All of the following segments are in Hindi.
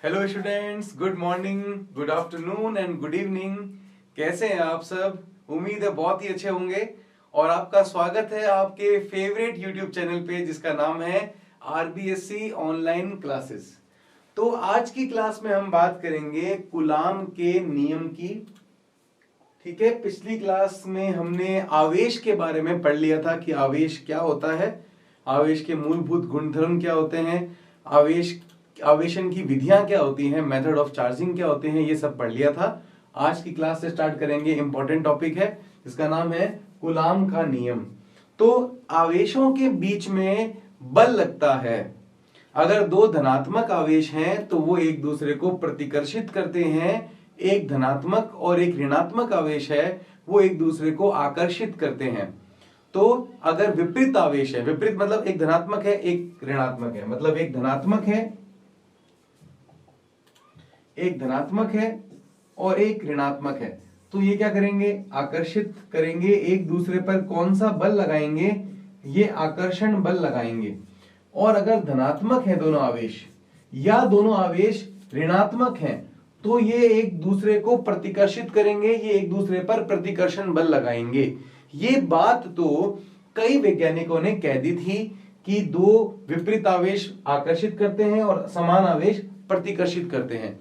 Hello students, good morning, good afternoon and good evening. कैसे हैं आप सब? उम्मीद है बहुत ही अच्छे होंगे। और आपका स्वागत है आपके फेवरेट यूट्यूब चैनल पे जिसका नाम है आरबीएससी ऑनलाइन क्लासेस। तो आज की क्लास में हम बात करेंगे कूलाम के नियम की। ठीक है, पिछली क्लास में हमने आवेश के बारे में पढ़ लिया था कि आवेश क्या होता है, आवेश के मूलभूत गुणधर्म क्या होते हैं, आवेशन की विधियां क्या होती हैं, मेथड ऑफ चार्जिंग क्या होते हैं, ये सब पढ़ लिया था। आज की क्लास से स्टार्ट करेंगे, इंपॉर्टेंट टॉपिक है जिसका नाम है कूलाम का नियम। तो आवेशों के बीच में बल लगता है। अगर दो धनात्मक आवेश हैं तो वो एक दूसरे को प्रतिकर्षित करते हैं। एक धनात्मक और एक ऋणात्मक आवेश है, वो एक दूसरे को आकर्षित करते हैं। तो अगर विपरीत आवेश है, विपरीत मतलब एक धनात्मक है एक ऋणात्मक है, मतलब एक धनात्मक है और एक ऋणात्मक है, तो ये क्या करेंगे? आकर्षित करेंगे एक दूसरे पर। कौन सा बल लगाएंगे? ये आकर्षण बल लगाएंगे। और अगर धनात्मक है दोनों आवेश या दोनों आवेश ऋणात्मक हैं तो ये एक दूसरे को प्रतिकर्षित करेंगे, ये एक दूसरे पर प्रतिकर्षण बल लगाएंगे। ये बात तो कई वैज्ञानिकों ने कह दी थी कि दो विपरीत आवेश आकर्षित करते हैं और समान आवेश प्रतिकर्षित करते हैं।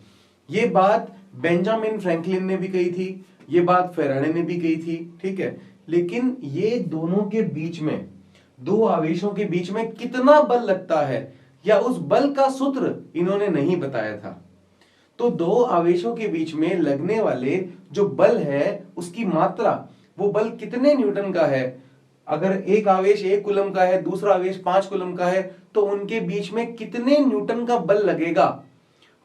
ये बात बेंजामिन फ्रैंकलिन ने भी कही थी, ये बात फेराडे ने भी कही थी। ठीक है, लेकिन ये दोनों के बीच में, दो आवेशों के बीच में कितना बल लगता है या उस बल का सूत्र इन्होंने नहीं बताया था। तो दो आवेशों के बीच में लगने वाले जो बल है उसकी मात्रा, वो बल कितने न्यूटन का है। अगर एक आवेश 1 कूलम का है, दूसरा आवेश 5 कूलम का है, तो उनके बीच में कितने न्यूटन का बल लगेगा,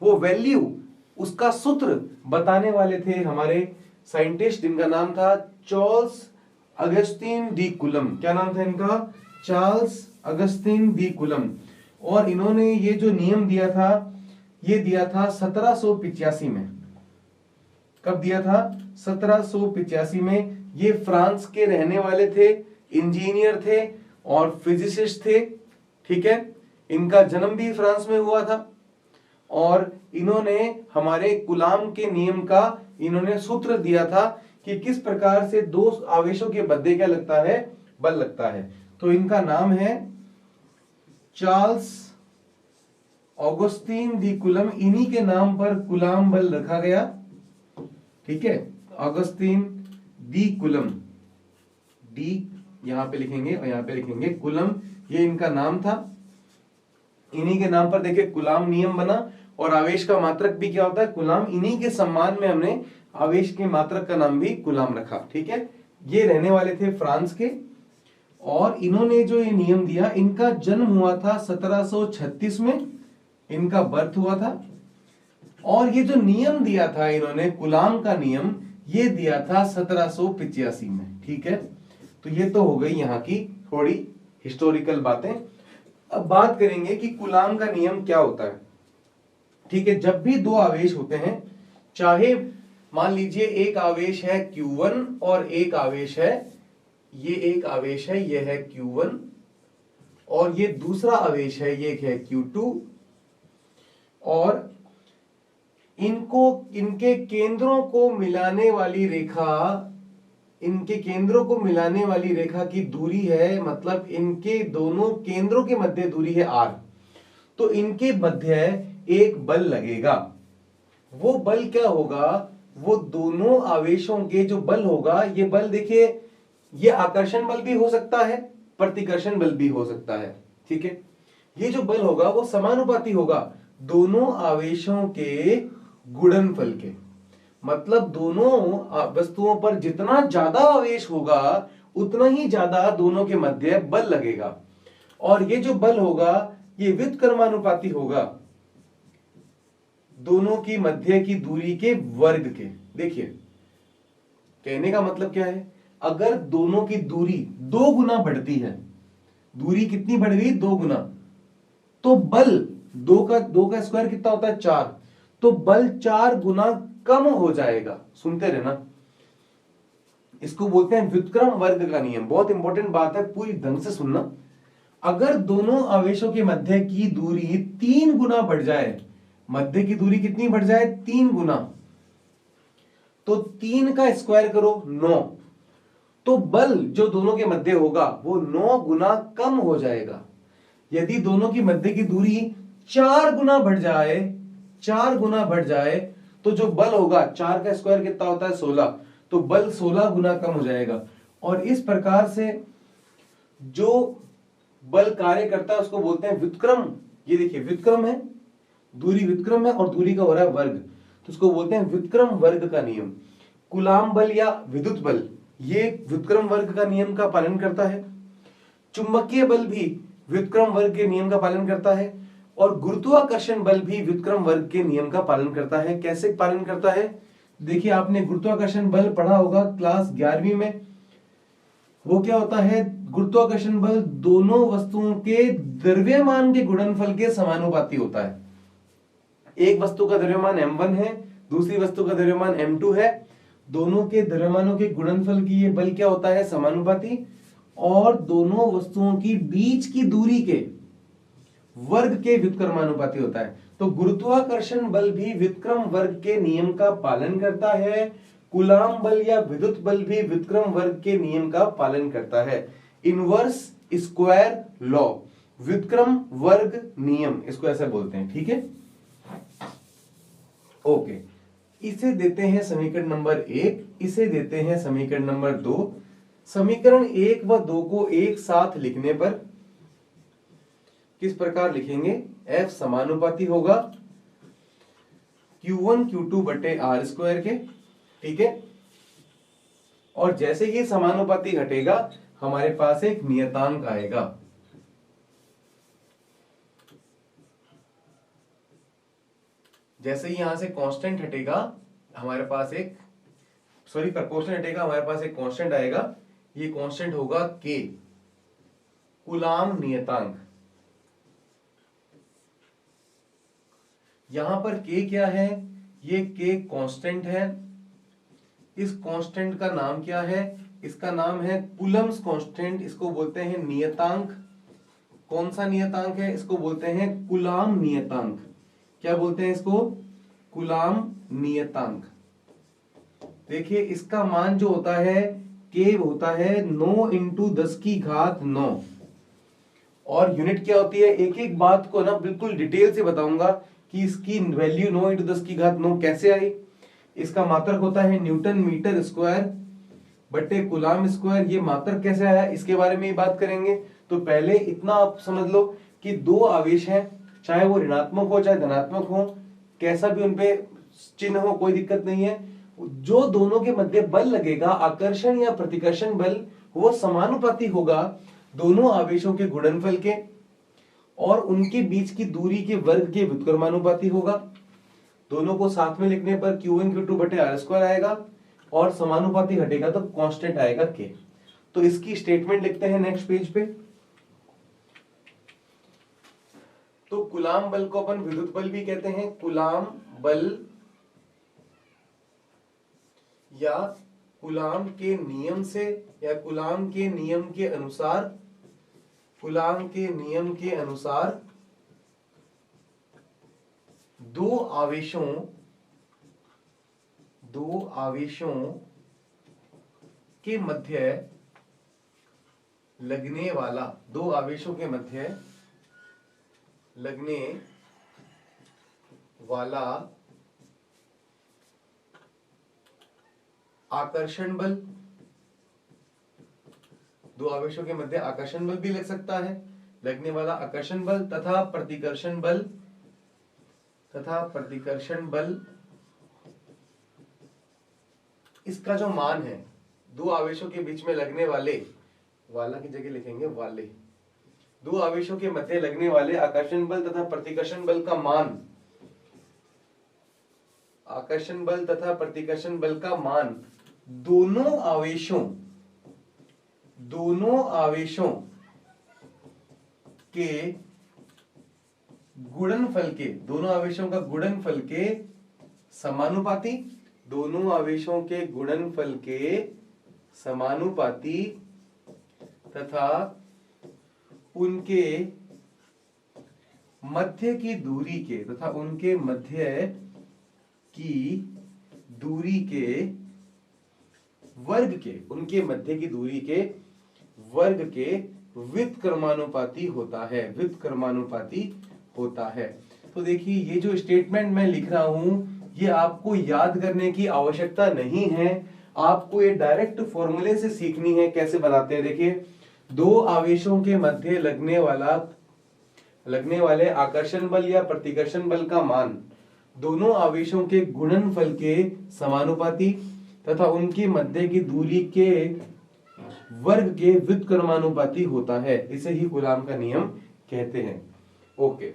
वो वैल्यू, उसका सूत्र बताने वाले थे हमारे साइंटिस्ट जिनका नाम था चार्ल्स अगस्टिन डी कूलम। क्या नाम था इनका? Charles Augustine D coulomb. और इन्होंने ये जो नियम दिया था, ये दिया था 1785 में। कब दिया था? 1785 में। ये फ्रांस के रहने वाले थे, इंजीनियर थे और फिजिसिस्ट थे। ठीक है, इनका जन्म भी फ्रांस में हुआ था। और इन्होंने हमारे कूलाम के नियम का इन्होंने सूत्र दिया था कि किस प्रकार से दो आवेशों के मध्य क्या लगता है? बल लगता है। तो इनका नाम है चार्ल्स ऑगस्टीन दी कूलम। इन्हीं के नाम पर कूलाम बल रखा गया। ठीक है, ऑगस्टीन दी कूलम, डी यहां पे लिखेंगे और यहां पे लिखेंगे कूलम, ये इनका नाम था। इन्हीं के नाम पर देखिए कूलाम नियम बना। और आवेश का मात्रक भी क्या होता है? कूलाम। इन्हीं के सम्मान में हमने आवेश के मात्रक का नाम भी कूलाम रखा। ठीक है, ये रहने वाले थे फ्रांस के। और इन्होंने जो ये नियम दिया, इनका जन्म हुआ था 1736 में, इनका बर्थ हुआ था। और ये जो नियम दिया था इन्होंने, कूलाम का नियम, ये दिया था 1785 में। ठीक है, तो ये तो हो गई यहाँ की थोड़ी हिस्टोरिकल बातें। अब बात करेंगे कि कूलाम का नियम क्या होता है। ठीक है, जब भी दो आवेश होते हैं, चाहे मान लीजिए एक आवेश है Q1 और एक आवेश है, ये एक आवेश है, ये है Q1 और ये दूसरा आवेश है, ये है Q2। और इनको, इनके केंद्रों को मिलाने वाली रेखा, इनके केंद्रों को मिलाने वाली रेखा की दूरी है, मतलब इनके दोनों केंद्रों के मध्य दूरी है R। तो इनके मध्य एक बल लगेगा। वो बल क्या होगा? वो दोनों आवेशों के जो बल होगा, ये बल देखिए, ये आकर्षण बल भी हो सकता है, प्रतिकर्षण बल भी हो सकता है। ठीक है, ये जो बल होगा वो समानुपाती होगा दोनों आवेशों के गुणनफल के। मतलब दोनों वस्तुओं पर जितना ज्यादा आवेश होगा उतना ही ज्यादा दोनों के मध्य बल लगेगा। और ये जो बल होगा ये व्युत्क्रमानुपाती होगा दोनों की मध्य की दूरी के वर्ग के। देखिए, कहने का मतलब क्या है? अगर दोनों की दूरी 2 गुना बढ़ती है, दूरी कितनी बढ़ गई? 2 गुना, तो बल 2 का स्क्वायर कितना होता है? 4। तो बल 4 गुना कम हो जाएगा। सुनते रहना, इसको बोलते हैं व्युत्क्रम वर्ग का नियम। बहुत इंपॉर्टेंट बात है, पूरी ढंग से सुनना। अगर दोनों आवेशों के मध्य की दूरी 3 गुना बढ़ जाए, मध्य की दूरी कितनी बढ़ जाए, 3 गुना, तो 3 का स्क्वायर करो 9, तो बल जो दोनों के मध्य होगा वो 9 गुना कम हो जाएगा। यदि दोनों की मध्य की दूरी 4 गुना बढ़ जाए, 4 गुना बढ़ जाए, तो जो बल होगा, 4 का स्क्वायर कितना होता है 16, तो बल 16 गुना कम हो जाएगा। और इस प्रकार से जो बल कार्य करता है उसको बोलते हैं व्युत्क्रम। ये देखिए व्युत्क्रम है, दूरी व्युत्क्रम है और दूरी का हो रहा है वर्ग, तो उसको बोलते हैं व्युत्क्रम वर्ग का नियम। कूलाम बल या विद्युत बल ये व्युत्क्रम वर्ग का नियम का पालन करता है। चुंबकीय बल भी व्युत्क्रम वर्ग के नियम का पालन करता है और गुरुत्वाकर्षण बल भी व्युत्क्रम वर्ग के नियम का पालन करता है। कैसे पालन करता है, देखिए आपने गुरुत्वाकर्षण बल पढ़ा होगा क्लास 11वीं में। वो क्या होता है, गुरुत्वाकर्षण बल दोनों वस्तुओं के द्रव्यमान के गुणनफल के समानुपाती होता है। एक वस्तु का द्रव्यमान m1 है, दूसरी वस्तु का द्रव्यमान m2 है, दोनों के द्रव्यमानों के गुणनफल की ये बल क्या होता है, समानुपाती, और दोनों वस्तुओं की बीच की दूरी के वर्ग के व्युत्क्रमानुपाती होता है। तो गुरुत्वाकर्षण बल भी व्युत्क्रम वर्ग के नियम का पालन करता है, कूलाम बल या विद्युत बल भी व्युत्क्रम वर्ग के नियम का पालन करता है। इनवर्स स्क्वायर लॉ, व्युत्क्रम वर्ग नियम, इसको ऐसे बोलते हैं, ठीक है। ओके, इसे देते हैं समीकरण नंबर 1, इसे देते हैं समीकरण नंबर 2। समीकरण 1 व 2 को एक साथ लिखने पर किस प्रकार लिखेंगे, F समानुपाती होगा Q1 Q2 बटे R स्क्वायर के, ठीक है। और जैसे ही समानुपाती हटेगा हमारे पास एक नियतांक आएगा। जैसे ही यहां से कांस्टेंट हटेगा हमारे पास एक, सॉरी प्रपोर्शन हटेगा, हमारे पास एक कांस्टेंट आएगा। ये कांस्टेंट होगा K, कूलाम नियतांक। यहां पर K क्या है, ये K कांस्टेंट है। इस कांस्टेंट का नाम क्या है, इसका नाम है कूलम्स कांस्टेंट, इसको बोलते हैं नियतांक। कौन सा नियतांक है, इसको बोलते हैं कूलाम नियतांक। क्या बोलते हैं इसको, कूलाम नियतांक। देखिए इसका मान जो होता है K होता है 9 इंटू 10 की घात 9, और यूनिट क्या होती है, एक एक बात को ना बिल्कुल डिटेल से बताऊंगा कि इसकी वैल्यू 9 इंटू 10 की घात 9 कैसे आई। इसका मात्रक होता है न्यूटन मीटर स्क्वायर बटे कूलाम स्क्वायर। ये मात्रक कैसे आया इसके बारे में बात करेंगे। तो पहले इतना आप समझ लो कि दो आवेश हैं, चाहे वो ऋणात्मक हो चाहे धनात्मक हो, कैसा भी उनपे चिन्ह हो कोई दिक्कत नहीं है, जो दोनों के मध्य बल लगेगा, आकर्षण या प्रतिकर्षण बल, वो समानुपाती होगा दोनों आवेशों के गुणनफल के, और उनके बीच की दूरी के वर्ग के व्युत्क्रमानुपाती होगा। दोनों को साथ में लिखने पर Q1 Q2 बटे R स्क्वायर आएगा, और समानुपाती हटेगा तो कांस्टेंट आएगा K। तो इसकी स्टेटमेंट लिखते हैं नेक्स्ट पेज पे। तो कूलाम बल को अपन विद्युत बल भी कहते हैं। कूलाम बल या कूलाम के नियम से, या कूलाम के नियम के अनुसार, कूलाम के नियम के अनुसार दो आवेशों के मध्य लगने वाला, दो आवेशों के मध्य लगने वाला आकर्षण बल, दो आवेशों के मध्य आकर्षण बल भी लग सकता है, लगने वाला आकर्षण बल तथा प्रतिकर्षण बल, इसका जो मान है, दो आवेशों के बीच में लगने वाले, वाला की जगह लिखेंगे वाले, दो आवेशों के मध्य लगने वाले आकर्षण बल तथा प्रतिकर्षण बल का मान, आकर्षण बल तथा प्रतिकर्षण बल का मान दोनों आवेशों के गुणनफल के, दोनों आवेशों का गुणनफल के समानुपाती, दोनों आवेशों के गुणनफल के समानुपाती तथा उनके मध्य की दूरी के तथा उनके मध्य की दूरी के वर्ग के, उनके मध्य की दूरी के वर्ग के व्युत्क्रमानुपाती होता है, व्युत्क्रमानुपाती होता है। तो देखिए ये जो स्टेटमेंट मैं लिख रहा हूं ये आपको याद करने की आवश्यकता नहीं है, आपको ये डायरेक्ट फॉर्मूले से सीखनी है कैसे बनाते हैं। देखिए दो आवेशों के मध्य लगने वाले आकर्षण बल या प्रतिकर्षण बल का मान दोनों आवेशों के गुणनफल के समानुपाती तथा उनकी मध्य की दूरी के वर्ग के व्युत्क्रमानुपाती होता है, इसे ही कूलाम का नियम कहते हैं। ओके,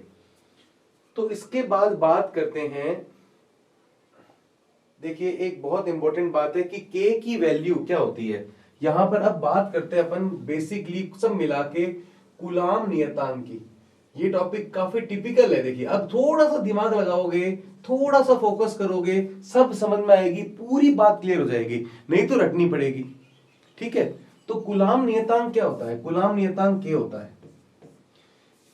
तो इसके बाद बात करते हैं, देखिए एक बहुत इंपॉर्टेंट बात है कि K की वैल्यू क्या होती है। यहां पर अब बात करते हैं अपन बेसिकली सब मिला के कूलाम नियतांक की। ये टॉपिक काफी टिपिकल है। देखिए अब थोड़ा सा दिमाग लगाओगे, थोड़ा सा फोकस करोगे, सब समझ में आएगी, पूरी बात क्लियर हो जाएगी, नहीं तो रटनी पड़ेगी। ठीक है, तो कूलाम नियतांक क्या होता है? कूलाम नियतांक K होता है।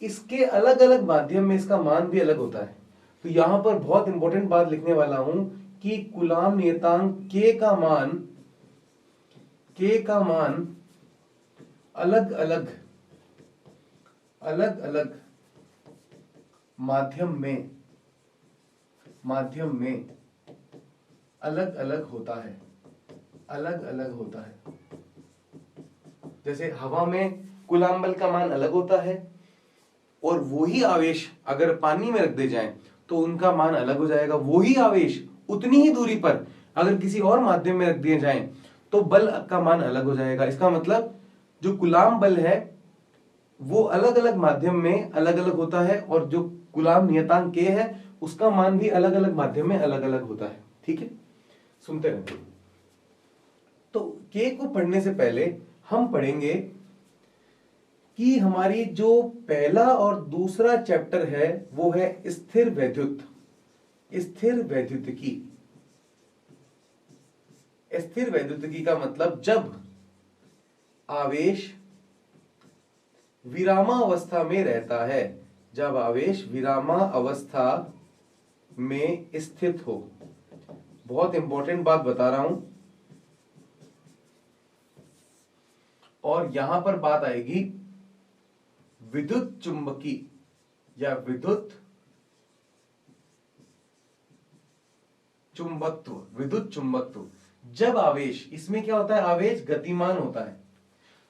इसके अलग अलग माध्यम में इसका मान भी अलग होता है। तो यहां पर बहुत इंपॉर्टेंट बात लिखने वाला हूं कि कूलाम नियतांक K का मान अलग अलग माध्यम में अलग अलग होता है, अलग अलग होता है। जैसे हवा में कूलाम बल का मान अलग होता है और वही आवेश अगर पानी में रख दे जाएं तो उनका मान अलग हो जाएगा। वही आवेश उतनी ही दूरी पर अगर किसी और माध्यम में रख दिए जाएं तो बल का मान अलग हो जाएगा। इसका मतलब जो कूलाम बल है वो अलग अलग माध्यम में अलग अलग होता है और जो कूलाम नियतांक K है उसका मान भी अलग अलग माध्यम में अलग अलग होता है। ठीक है, सुनते रहें। तो K को पढ़ने से पहले हम पढ़ेंगे कि हमारी जो पहला और दूसरा चैप्टर है वो है स्थिर वैद्युत, स्थिर वैद्युतिकी। स्थिर वैद्युतिकी का मतलब जब आवेश विरामावस्था में रहता है, जब आवेश विरामावस्था में स्थित हो। बहुत इंपॉर्टेंट बात बता रहा हूं और यहां पर बात आएगी विद्युत चुंबकी या विद्युत चुंबकत्व, विद्युत चुंबकत्व। जब आवेश, इसमें क्या होता है, आवेश गतिमान होता है।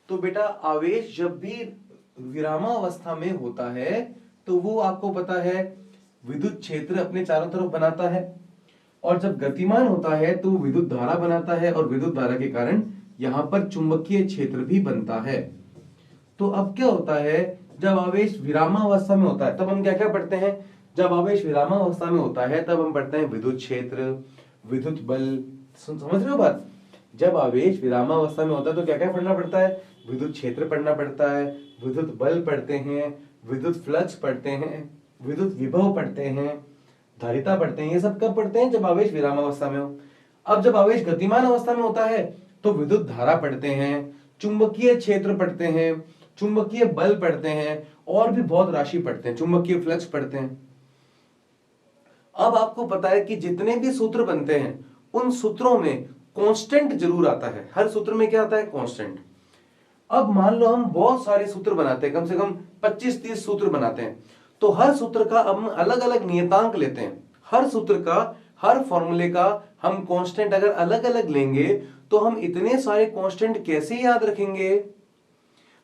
तो बेटा आवेश जब भी विरामावस्था में होता है तो वो आपको पता है विद्युत क्षेत्र अपने चारों तरफ बनाता है और जब गतिमान होता है तो विद्युत धारा बनाता है और विद्युत धारा के कारण यहां पर चुंबकीय क्षेत्र भी बनता है। तो अब क्या होता है, जब आवेश विरामावस्था में होता है तब हम क्या क्या पढ़ते हैं? जब आवेश विरामावस्था में होता है तब हम पढ़ते हैं विद्युत क्षेत्र, विद्युत बल। समझ रहे हो बात? जब आवेश विरामावस्था में होता है तो क्या क्या पढ़ना पड़ता है? विद्युत क्षेत्र पढ़ना पड़ता है, विद्युत बल पढ़ते हैं, विद्युत फ्लक्स पढ़ते हैं, विद्युत विभव पढ़ते हैं, धारिता पढ़ते हैं। ये सब कब पढ़ते हैं? जब आवेश विरामावस्था में हो। अब जब आवेश गतिमान अवस्था में होता है तो विद्युत धारा पढ़ते हैं, चुंबकीय क्षेत्र पढ़ते हैं, चुंबकीय बल पढ़ते हैं और भी बहुत राशि पढ़ते हैं, चुंबकीय फ्लक्स पढ़ते हैं। अब आपको पता है कि जितने भी सूत्र बनते हैं उन सूत्रों में कांस्टेंट जरूर आता है। हर सूत्र में क्या आता है? कांस्टेंट। अब मान लो हम बहुत सारे सूत्र बनाते हैं, कम से कम 25-30 सूत्र बनाते हैं, तो हर सूत्र का हम अलग अलग नियतांक लेते हैं। हर सूत्र का, हर फॉर्मूले का हम कांस्टेंट अगर अलग अलग लेंगे तो हम इतने सारे कांस्टेंट कैसे याद रखेंगे?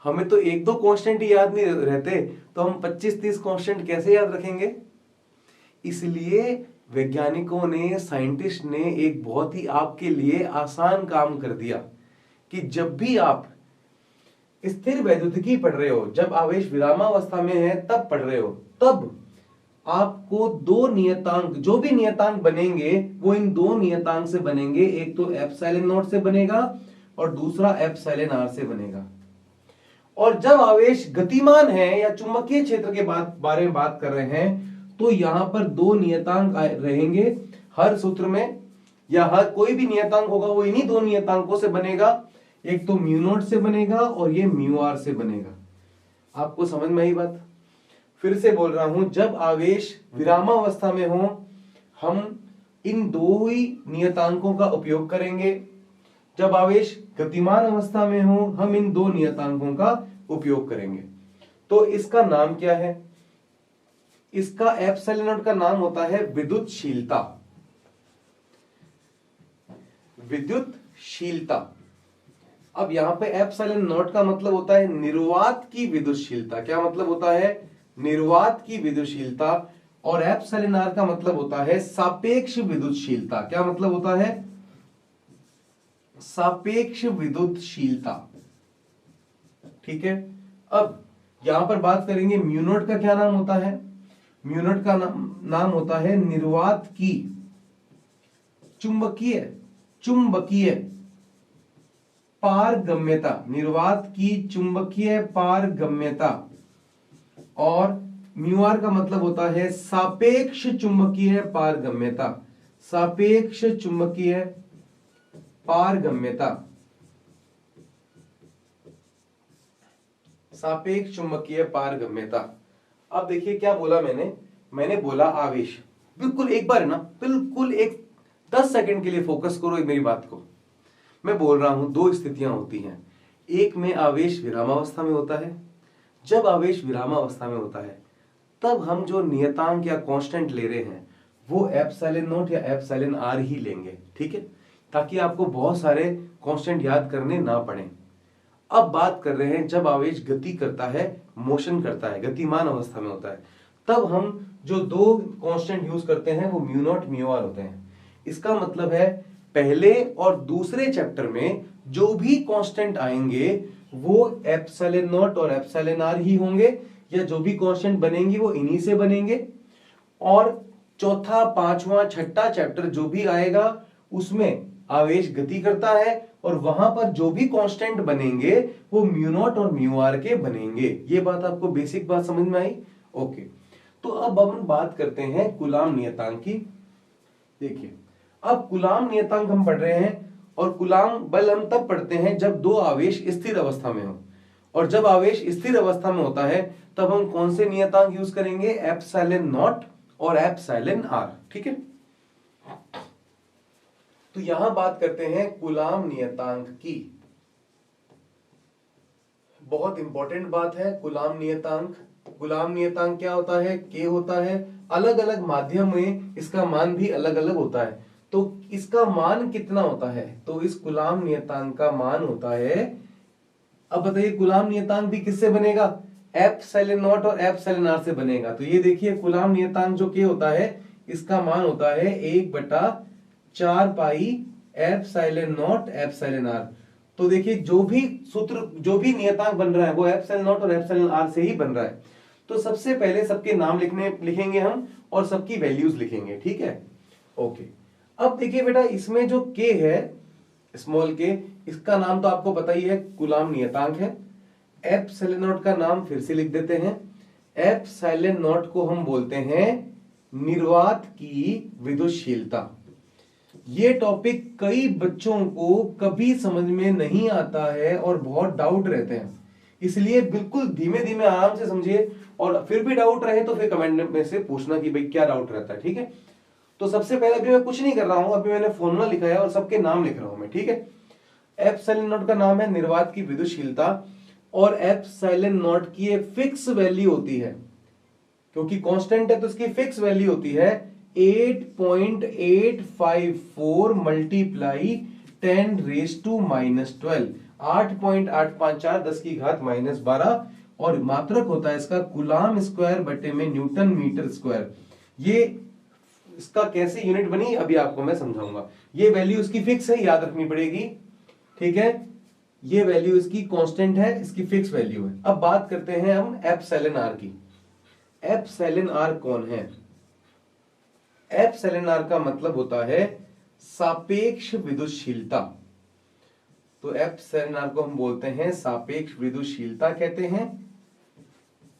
हमें तो एक दो कांस्टेंट ही याद नहीं रहते, तो हम 25-30 कांस्टेंट कैसे याद रखेंगे? इसलिए वैज्ञानिकों ने, साइंटिस्ट ने एक बहुत ही आपके लिए आसान काम कर दिया कि जब भी आप स्थिर वैद्युतिकी पढ़ रहे हो, जब आवेश विरामावस्था में है तब पढ़ रहे हो, तब आपको दो नियतांक, जो भी नियतांक बनेंगे वो इन दो नियतांक से बनेंगे। एक तो एप्सिलॉन नॉट से बनेगा और दूसरा एप्सिलॉन आर से बनेगा। और जब आवेश गतिमान है या चुंबकीय क्षेत्र के बारे में बात कर रहे हैं तो यहां पर दो नियतांक रहेंगे हर सूत्र में, या हर कोई भी नियतांक होगा वो इन्हीं दो नियतांकों से बनेगा। एक तो म्यू नॉट से बनेगा और ये म्यू आर से बनेगा। आपको समझ में आई बात? फिर से बोल रहा हूं, जब आवेश विरामावस्था में हो हम इन दो ही नियतांकों का उपयोग करेंगे, जब आवेश गतिमान अवस्था में हो हम इन दो नियतांकों का उपयोग करेंगे। तो इसका नाम क्या है? इसका एप्सिलॉन नॉट का नाम होता है विद्युतशीलता। विद्युतशीलता। अब यहां पे एप्सिलॉन नॉट का मतलब होता है निर्वात की विद्युतशीलता। क्या मतलब होता है? निर्वात की विद्युतशीलता। और एप्सिलॉन आर का मतलब होता है सापेक्ष विद्युतशीलता। क्या मतलब होता है? सापेक्ष विद्युतशीलता। ठीक है। अब यहां पर बात करेंगे म्यू नॉट का क्या नाम होता है? म्यू नॉट का नाम होता है निर्वात की चुंबकीय पारगम्यता। निर्वात की चुंबकीय पारगम्यता। और म्यू आर का मतलब होता है सापेक्ष चुंबकीय पारगम्यता। सापेक्ष चुंबकीय पारगम्यता। सापेक्ष चुंबकीय पारगम्यता। अब देखिए क्या बोला मैंने बोला आवेश। बिल्कुल एक बार ना, बिल्कुल एक 10 सेकंड के लिए फोकस करो मेरी बात को। मैं बोल रहा हूं दो स्थितियां होती हैं। एक में आवेश विरामावस्था में होता है। जब आवेश विरामावस्था में होता है तब हम जो नियतांक या कांस्टेंट ले रहे हैं वो एप्सिलॉन नॉट या एप्सिलॉन आर ही लेंगे। ठीक है, ताकि आपको बहुत सारे कांस्टेंट याद करने ना पड़े। अब बात कर रहे हैं जब आवेश गति करता है, मोशन करता है, गतिमान अवस्था में होता है, तब हम जो दो कांस्टेंट यूज करते हैं वो म्यू नॉट म्यू आर होते हैं। इसका मतलब है पहले और दूसरे चैप्टर में जो भी कांस्टेंट आएंगे वो एप्सिलॉन नॉट और एप्सिलॉन आर ही होंगे, या जो भी कांस्टेंट बनेंगी वो इन्हीं से बनेंगे। और चौथा, पांचवा, छठा चैप्टर जो भी आएगा उसमें आवेश गति करता है और वहां पर जो भी कांस्टेंट बनेंगे वो म्यू नॉट और म्यू आर के बनेंगे। ये बात आपको बेसिक बात समझ में आई? ओके। तो अब हम बात करते हैं कूलाम नियतांक की। देखिए, अब कूलाम नियतांक हम पढ़ रहे हैं और कूलाम बल हम तब पढ़ते हैं जब दो आवेश स्थिर अवस्था में हो। और जब आवेश स्थिर अवस्था में होता है तब हम कौन से नियतांक यूज करेंगे? एप्सिलॉन नॉट और एप्सिलॉन आर। ठीक है, तो यहां बात करते हैं कूलाम नियतांक की। बहुत इंपॉर्टेंट बात है कूलाम नियतांक। कूलाम नियतांक क्या होता है? के होता है। अलग अलग माध्यम में इसका मान भी अलग अलग होता है। तो इसका मान कितना होता है? तो इस कूलाम नियतांक का मान होता है, अब बताइए कूलाम नियतांक भी किससे बनेगा? एप्सिलॉन नॉट और एप्सिलॉन आर से बनेगा। तो ये देखिए कूलाम नियतांक जो के होता है इसका मान होता है 1/4 pi epsilon naught epsilon R. तो देखिए जो भी सूत्र, जो भी नियतांक बन रहा है वो एप्सिलॉन नॉट और एप्सिलॉन आर से ही बन रहा है। तो सबसे पहले सबके नाम लिखेंगे हम और सबकी वैल्यूज लिखेंगे। ठीक है, ओके। अब देखिए बेटा, इसमें जो के है, स्मॉल के, इसका नाम तो आपको पता ही है, कूलाम नियतांक है। एप्सिलॉन नॉट का नाम फिर से लिख देते हैं। एप्सिलॉन नॉट को हम बोलते हैं निर्वात की विद्युतशीलता। ये टॉपिक कई बच्चों को कभी समझ में नहीं आता है और बहुत डाउट रहते हैं, इसलिए बिल्कुल धीमे धीमे आराम से समझिए। और फिर भी डाउट रहे तो फिर कमेंट में से पूछना कि भाई क्या डाउट रहता है। ठीक है, तो सबसे पहले अभी मैं कुछ नहीं कर रहा हूं, अभी मैंने फॉर्मूला लिखा है और सबके नाम लिख रहा हूं मैं। ठीक है, एप्सिलॉन नॉट का नाम है निर्वात की विद्युतशीलता और एप्सिलॉन नॉट की एक फिक्स वैल्यू होती है, क्योंकि कांस्टेंट है तो इसकी फिक्स वैल्यू होती है 8.854 मल्टीप्लाई 10⁻⁻12। 8.854 10 की घात -12 और मात्रक होता है इसका कूलाम स्क्वायर बटे में न्यूटन मीटर स्क्वायर। ये इसका कैसे यूनिट बनी अभी आपको मैं समझाऊंगा। ये वैल्यू इसकी फिक्स है, याद रखनी पड़ेगी। ठीक है, ये वैल्यू इसकी कांस्टेंट है, इसकी फिक्स वैल्यू है। अब बात करते हैं हम एप्सिलॉन आर की। एप्सिलॉन आर कौन है? एप्सिलॉन आर का मतलब होता है सापेक्ष विद्युतशीलता। तो एप्सिलॉन आर को हम बोलते हैं सापेक्ष विद्युतशीलता कहते हैं।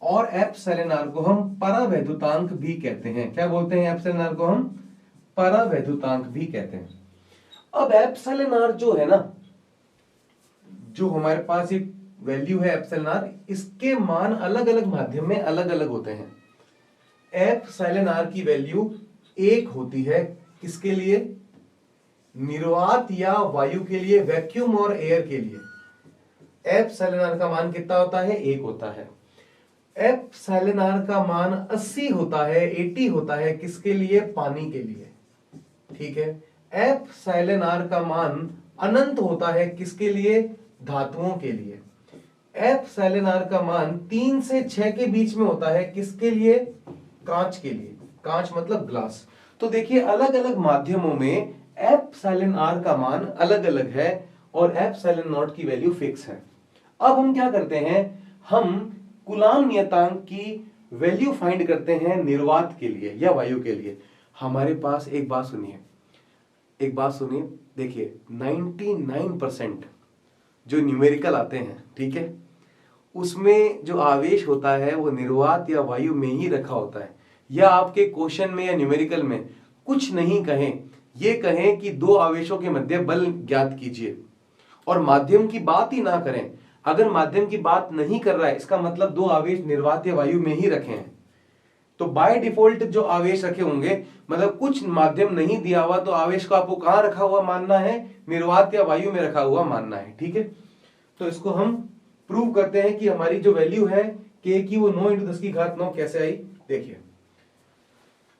और एप्सिलॉन आर को हम परावैद्युतांक भी कहते हैं। क्या बोलते हैं? एप्सिलॉन आर को हम परावैद्युतांक भी कहते हैं। अब एप्सिलॉन आर जो है ना, जो हमारे पास एक वैल्यू है एप्सिलॉन आर, इसके मान अलग अलग माध्यम में अलग अलग होते हैं। एप्सिलॉन आर की वैल्यू 1 होती है, किसके लिए? निर्वात या वायु के लिए, वैक्यूम और एयर के लिए। एप्सिलॉन आर का मान कितना होता है? 1 होता है। एप्सिलॉन आर का मान 80 होता है, 80 होता है, किसके लिए? पानी के लिए। ठीक है। एप्सिलॉन आर का मान अनंत होता है, किसके लिए? धातुओं के लिए। एप्सिलॉन आर का मान 3 से 6 के बीच में होता है, किसके लिए? कांच के लिए। कांच मतलब ग्लास। तो देखिए अलग अलग माध्यमों में एप्सिलॉन आर का मान अलग अलग है और एप्सिलॉन नॉट की वैल्यू फिक्स है। अब हम क्या करते हैं, हम कूलाम नियतांक की वैल्यू फाइंड करते हैं निर्वात के लिए या वायु के लिए। हमारे पास एक बात सुनिए, देखिए 99% जो न्यूमेरिकल आते हैं, ठीक है, उसमें जो आवेश होता है वो निर्वात या वायु में ही रखा होता है। या आपके क्वेश्चन में या न्यूमेरिकल में कुछ नहीं कहें, ये कहें कि दो आवेशों के मध्य बल ज्ञात कीजिए और माध्यम की बात ही ना करें। अगर माध्यम की बात नहीं कर रहा है, इसका मतलब दो आवेश निर्वात या वायु में ही रखे हैं। तो बाय डिफॉल्ट जो आवेश रखे होंगे, मतलब कुछ माध्यम नहीं दिया हुआ, तो आवेश को आपको कहां रखा हुआ मानना है? निर्वात या वायु में रखा हुआ मानना है। ठीक है, तो इसको हम प्रूव करते हैं कि हमारी जो वैल्यू है k की, वो 9 × 10 की घात 9 कैसे आई। देखिए,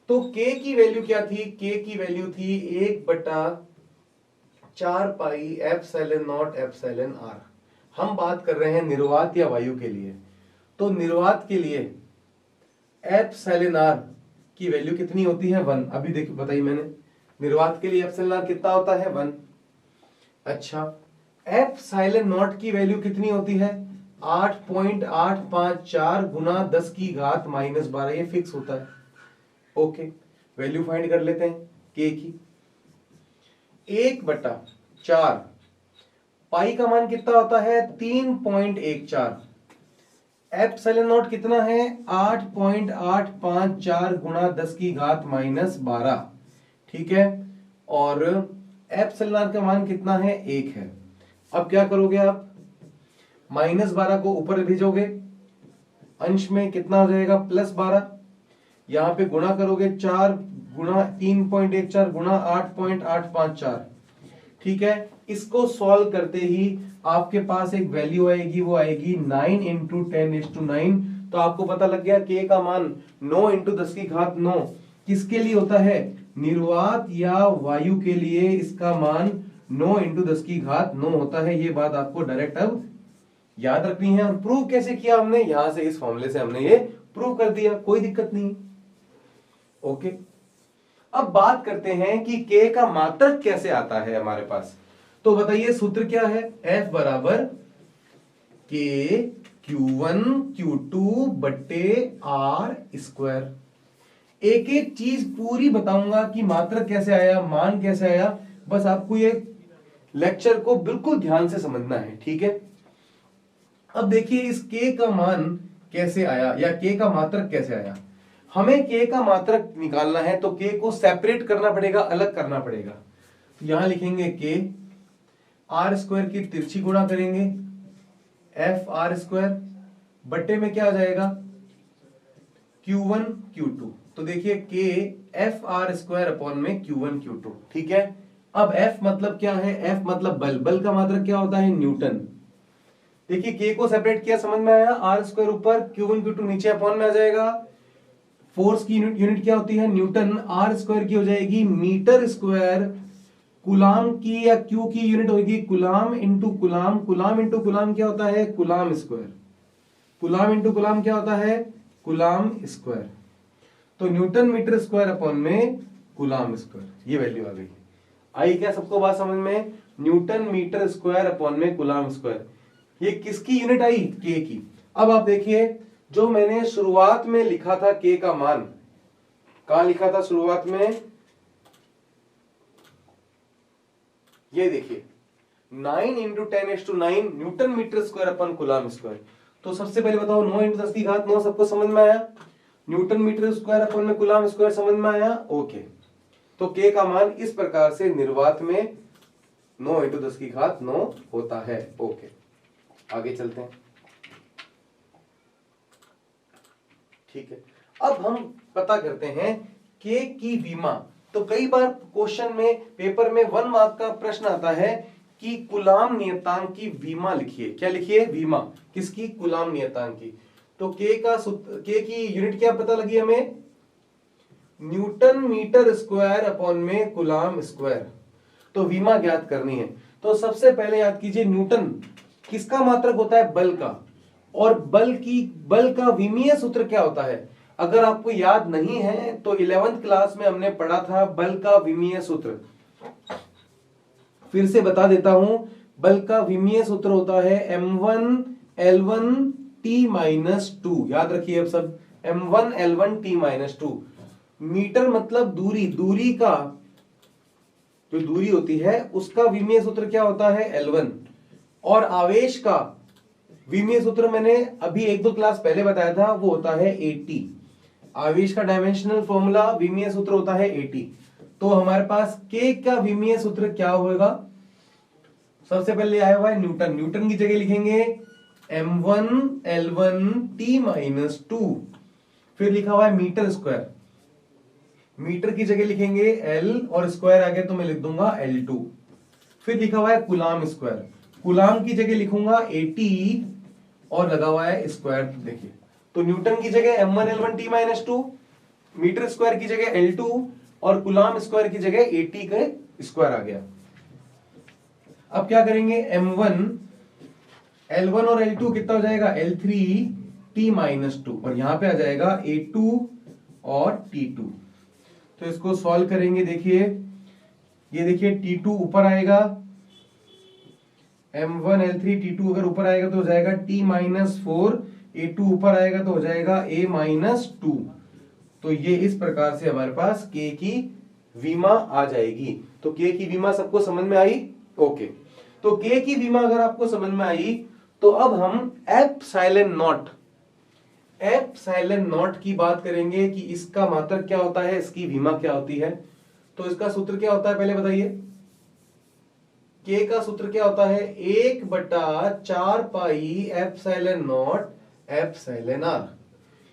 तो k की वैल्यू क्या थी? k की वैल्यू थी 1/4 pi epsilon naught epsilon R. हम बात कर रहे हैं निर्वात या वायु के लिए। तो निर्वात के लिए एप्सिलॉन आर की वैल्यू कितनी होती है? 1। अभी देखिए बताइए मैंने, निर्वात के लिए एप्सिलॉन आर कितना होता है? 1। अच्छा, एप्सिलॉन नॉट की वैल्यू कितनी होती है? 8.854 गुना 10 की घात -12। ये फिक्स होता है। ओके, वैल्यू फाइंड कर लेते हैं k की। 1/4 पाई का मान कितना होता है? 3.14। एप्सिलॉन नॉट कितना है? 8.854 गुना 10 की घात -12। ठीक है, और एप्सिलॉन आर का मान कितना है? 1 है। अब क्या करोगे आप? -12 को ऊपर भेजोगे, अंश में कितना हो जाएगा? +12। यहां पे गुणा करोगे, 4 गुणा 3.14 गुणा 8.854। ठीक है, इसको सॉल्व करते ही आपके पास एक वैल्यू आएगी, वो आएगी 9 × 10⁹। तो आपको पता लग गया k का मान 9 × 10 की घात 9 किसके लिए होता है? निर्वात या वायु के लिए इसका मान 9 × 10 की घात 9 होता है। ये बात आपको डायरेक्ट अब याद रखनी है। और प्रूव कैसे किया हमने? यहां से इस फॉर्मूले से हमने ये प्रूव कर दिया, कोई दिक्कत नहीं। ओके, अब बात करते हैं कि k का मात्रक कैसे आता है हमारे पास। तो बताइए सूत्र क्या है? F बराबर k Q1 Q2 बट्टे R स्क्वायर। एक एक चीज पूरी बताऊंगा कि मात्रक कैसे आया, मान कैसे आया। बस आपको ये लेक्चर को बिल्कुल ध्यान से समझना है। ठीक है, अब देखिए इस k का मान कैसे आया या k का मात्रक कैसे आया। हमें k का मात्रक निकालना है तो k को सेपरेट करना पड़ेगा, अलग करना पड़ेगा। तो यहां लिखेंगे k, r स्क्वायर की तिरछी गुणा करेंगे f r स्क्वायर बट्टे में क्या आ जाएगा? Q1 Q2। तो देखिए k f r square upon में Q1 Q2। ठीक है, अब f मतलब क्या है? f मतलब बल। बल का मात्रक क्या होता है? न्यूटन। देखिए k को सेपरेट किया, समझ में आया? r स्क्वायर ऊपर, Q1 Q2 नीचे, अपॉन में आ जाएगा। फोर्स की यूनिट क्या होती है? न्यूटन। r स्क्वायर की हो जाएगी मीटर स्क्वायर। कुलाम की या क्यू की यूनिट होगी कुलाम इंटू कुलाम। कुलाम इंटू कुलाम क्या होता है? कुलाम स्क्वायर। कुलाम इंटू कुलाम क्या होता है? कुलाम स्क्वायर। तो न्यूटन मीटर स्क्वायर अपॉन में कुलाम स्क्वायर। ये वैल्यू आ गई। आई क्या सबको बात समझ में? न्यूटन मीटर स्क्वायर अपॉन में कुलाम स्क्वायर। ये किसकी यूनिट आई? k की। अब आप देखिए, जो मैंने शुरुआत में लिखा था k का मान, कहां लिखा था शुरुआत में? ये देखिए 9 × 10⁹ न्यूटन मीटर स्क्वायर अपन कुलाम स्क्वायर। तो सबसे पहले बताओ 9 × 10 की घात 9 सबको समझ में आया? न्यूटन मीटर स्क्वायर अपन में कुलाम स्क्वायर समझ में आया? ओके, तो k का मान इस प्रकार से निर्वात में 9 × 10 की घात 9 होता है। ओके, आगे चलते हैं। ठीक है, अब हम पता करते हैं के की विमा। तो कई बार क्वेश्चन में पेपर में 1 मार्क का प्रश्न आता है कि कूलाम नियतांक की विमा लिखिए। क्या लिखिए? विमा। किसकी? कूलाम नियतांक की। तो के की यूनिट क्या पता लगी हमें? न्यूटन मीटर स्क्वायर अपॉन में कूलाम स्क्वायर। तो विमा ज्ञात करनी है। तो सबसे पहले याद कीजिए, न्यूटन किसका मात्रक होता है? बल का। और बल का विमीय सूत्र क्या होता है? अगर आपको याद नहीं है तो 11th क्लास में हमने पढ़ा था बल का विमीय सूत्र। फिर से बता देता हूं, बल का विमीय सूत्र होता है m1L1T-2। याद रखिए अब सब, m1L1T-2। मीटर मतलब दूरी, दूरी का जो दूरी होती है उसका विमीय सूत्र क्या होता है? L1। और आवेश का विमीय सूत्र मैंने अभी 1-2 क्लास पहले बताया था, वो होता है AT। आवेश का डायमेंशनल फॉर्मूला विमीय सूत्र होता है AT। तो हमारे पास K का विमीय सूत्र क्या होगा? सबसे पहले आया हुआ है न्यूटन। न्यूटन की जगह लिखेंगे m1L1T-2। फिर लिखा हुआ है मीटर स्क्वायर। मीटर की जगह लिखेंगे L और स्क्वायर आ गया तो मैं लिख दूंगा L2। फिर लिखा हुआ है कूलाम स्क्वायर। कूलाम की जगह लिखूंगा AT और लगा हुआ है स्क्वायर। देखिए, तो न्यूटन की जगह m1L1T-2, मीटर स्क्वायर की जगह L2 और कूलाम स्क्वायर की जगह AT का स्क्वायर आ गया। अब क्या करेंगे? L1 और L2 कितना हो जाएगा? L3T-2 और यहां पे आ जाएगा A2 और T2। तो इसको सॉल्व करेंगे। देखिए, ये देखिए T2 ऊपर आएगा, M1L3T2 अगर ऊपर आएगा तो हो जाएगा T-4, A2 ऊपर आएगा तो हो जाएगा A-2। तो ये इस प्रकार से हमारे पास K की विमा आ जाएगी। तो K की विमा सबको समझ में आई? ओके। तो K की विमा अगर आपको समझ में आई तो अब हम एप्सिलॉन नॉट की बात करेंगे कि इसका मात्रक क्या होता है, इसकी विमा क्या होती है। तो इसका सूत्र क्या होता है पहले बताइए। K का सूत्र क्या होता है? 1/4 pi epsilon naught epsilon r।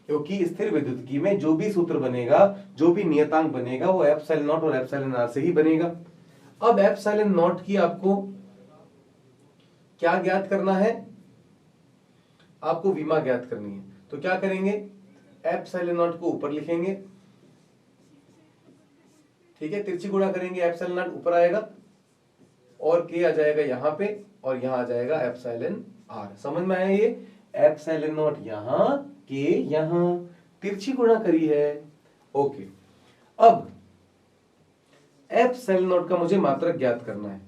क्योंकि स्थिर विद्युतिकी में जो भी सूत्र बनेगा, जो भी नियतांक बनेगा, वो एप्सिलॉन नॉट और एप्सिलॉन r से ही बनेगा। अब एप्सिलॉन नॉट की आपको क्या ज्ञात करना है? आपको विमा ज्ञात करनी है। तो क्या करेंगे? एप्सिलॉन नॉट को ऊपर लिखेंगे, ठीक है, तिरछी गुणा करेंगे, एप्सिलॉन नॉट ऊपर आएगा और K आ जाएगा यहां पे और यहां आ जाएगा एप्सिलॉन r। समझ में आया? ये एप्सिलॉन नॉट यहां, K यहां, तिरछी गुणा करी है। ओके, अब एप्सिलॉन नॉट का मुझे मात्रक ज्ञात करना है।